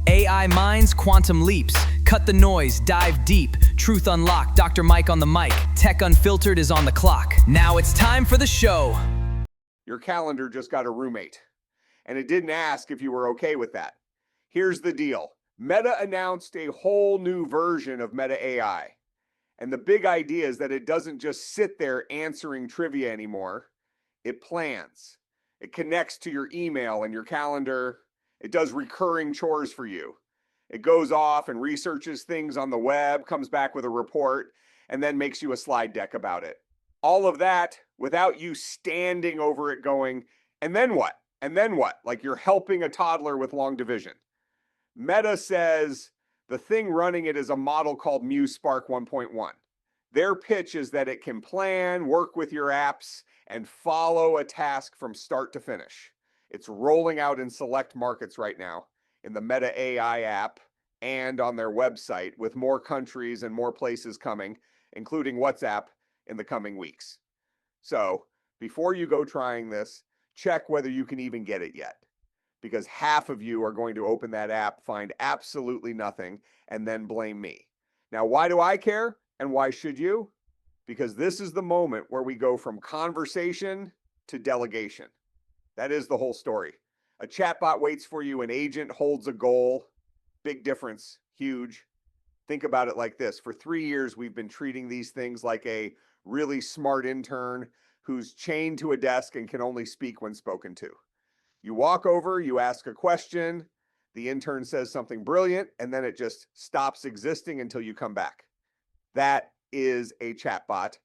AI minds, quantum leaps. Cut the noise, dive deep. Truth unlocked, Dr. Mike on the mic. Tech Unfiltered is on the clock. Now it's time for the show. Your calendar just got a roommate, and it didn't ask if you were okay with that. Here's the deal. Meta announced a whole new version of Meta AI. And the big idea is that it doesn't just sit there answering trivia anymore. It plans. It connects to your email and your calendar. It does recurring chores for you. It goes off and researches things on the web, comes back with a report, and then makes you a slide deck about it. All of that without you standing over it going, and then what? And then what? Like you're helping a toddler with long division. Meta says the thing running it is a model called Muse Spark 1.1. Their pitch is that it can plan, work with your apps, and follow a task from start to finish. It's rolling out in select markets right now in the Meta AI app and on their website, with more countries and more places coming, including WhatsApp, in the coming weeks. So before you go trying this, check whether you can even get it yet, because half of you are going to open that app, find absolutely nothing, and then blame me. Now, why do I care and why should you? Because this is the moment where we go from conversation to delegation. That is the whole story. A chatbot waits for you, an agent holds a goal. Big difference, huge. Think about it like this. For 3 years, we've been treating these things like a really smart intern who's chained to a desk and can only speak when spoken to. You walk over, you ask a question, the intern says something brilliant, and then it just stops existing until you come back. That is a chatbot.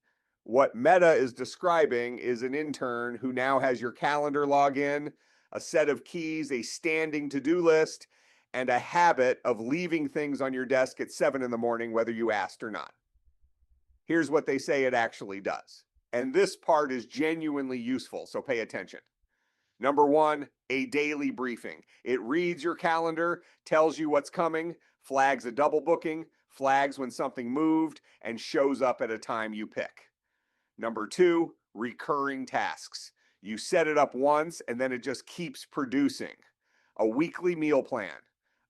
What Meta is describing is an intern who now has your calendar login, a set of keys, a standing to-do list, and a habit of leaving things on your desk at 7 in the morning, whether you asked or not. Here's what they say it actually does. And this part is genuinely useful, so pay attention. Number 1, a daily briefing. It reads your calendar, tells you what's coming, flags a double booking, flags when something moved, and shows up at a time you pick. Number 2, recurring tasks. You set it up once and then it just keeps producing. A weekly meal plan,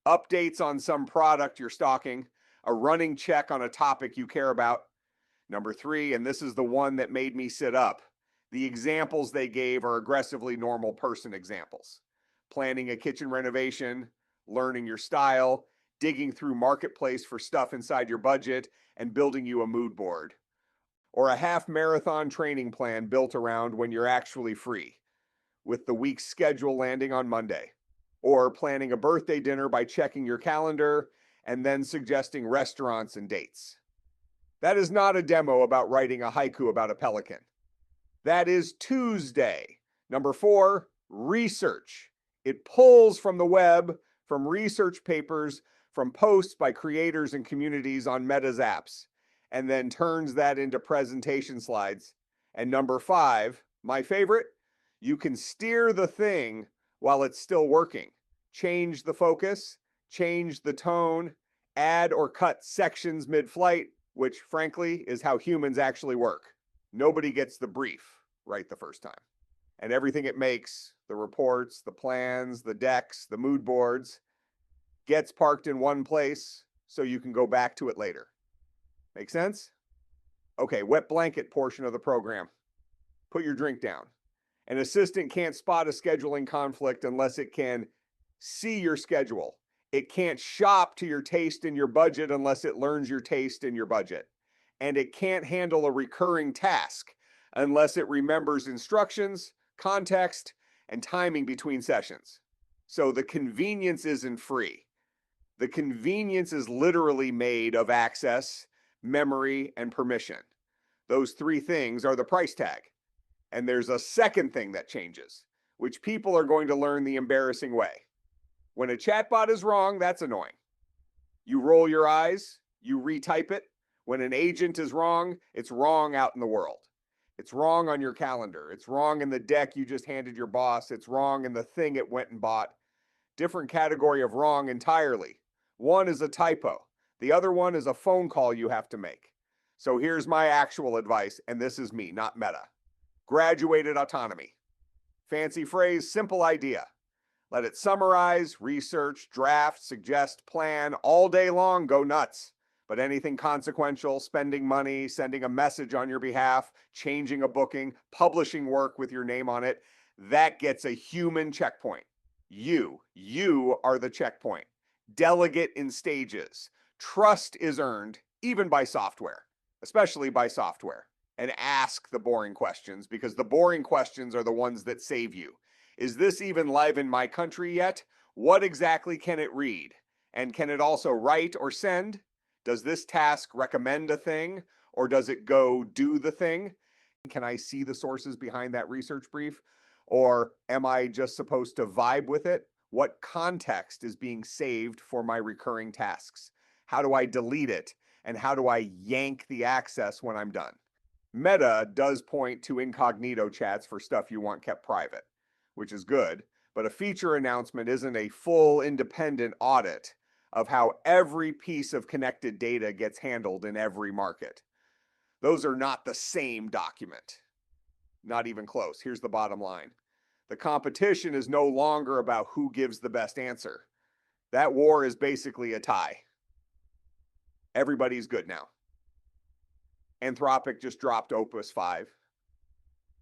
updates on some product you're stocking, a running check on a topic you care about. Number 3, and this is the one that made me sit up, the examples they gave are aggressively normal person examples. Planning a kitchen renovation, learning your style, digging through Marketplace for stuff inside your budget, and building you a mood board. Or a half marathon training plan built around when you're actually free, with the week's schedule landing on Monday. Or planning a birthday dinner by checking your calendar and then suggesting restaurants and dates. That is not a demo about writing a haiku about a pelican. That is Tuesday. Number 4, research. It pulls from the web, from research papers, from posts by creators and communities on Meta's apps, and then turns that into presentation slides. And number 5, my favorite, you can steer the thing while it's still working. Change the focus, change the tone, add or cut sections mid-flight, which frankly is how humans actually work. Nobody gets the brief right the first time. And everything it makes, the reports, the plans, the decks, the mood boards, gets parked in one place so you can go back to it later. Make sense? Okay, wet blanket portion of the program. Put your drink down. An assistant can't spot a scheduling conflict unless it can see your schedule. It can't shop to your taste and your budget unless it learns your taste and your budget. And it can't handle a recurring task unless it remembers instructions, context, and timing between sessions. So the convenience isn't free. The convenience is literally made of access, memory, and permission. Those 3 things are the price tag. And there's a second thing that changes, which people are going to learn the embarrassing way. When a chatbot is wrong, that's annoying. You roll your eyes, you retype it. When an agent is wrong, it's wrong out in the world. It's wrong on your calendar. It's wrong in the deck you just handed your boss. It's wrong in the thing it went and bought. Different category of wrong entirely. One is a typo. The other one is a phone call you have to make. So here's my actual advice, and this is me, not Meta. Graduated autonomy. Fancy phrase, simple idea. Let it summarize, research, draft, suggest, plan all day long, go nuts. But anything consequential, spending money, sending a message on your behalf, changing a booking, publishing work with your name on it, that gets a human checkpoint. You are the checkpoint. Delegate in stages. Trust is earned even by software, especially by software. And ask the boring questions, because the boring questions are the ones that save you. Is this even live in my country yet? What exactly can it read? And can it also write or send? Does this task recommend a thing, or does it go do the thing? Can I see the sources behind that research brief? Or am I just supposed to vibe with it? What context is being saved for my recurring tasks? How do I delete it? And how do I yank the access when I'm done? Meta does point to Incognito chats for stuff you want kept private, which is good, but a feature announcement isn't a full independent audit of how every piece of connected data gets handled in every market. Those are not the same document. Not even close. Here's the bottom line. The competition is no longer about who gives the best answer. That war is basically a tie. Everybody's good now. Anthropic just dropped Opus 5.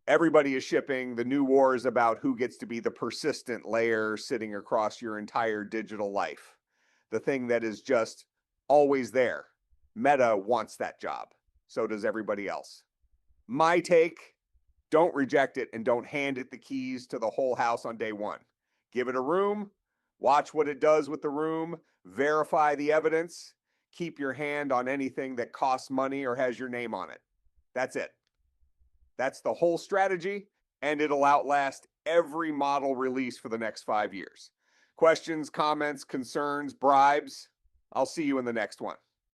Everybody is shipping. The new war is about who gets to be the persistent layer sitting across your entire digital life. The thing that is just always there. Meta wants that job. So does everybody else. My take, don't reject it and don't hand it the keys to the whole house on day one. Give it a room, watch what it does with the room, verify the evidence, keep your hand on anything that costs money or has your name on it. That's it. That's the whole strategy, and it'll outlast every model release for the next 5 years. Questions, comments, concerns, bribes? I'll see you in the next one.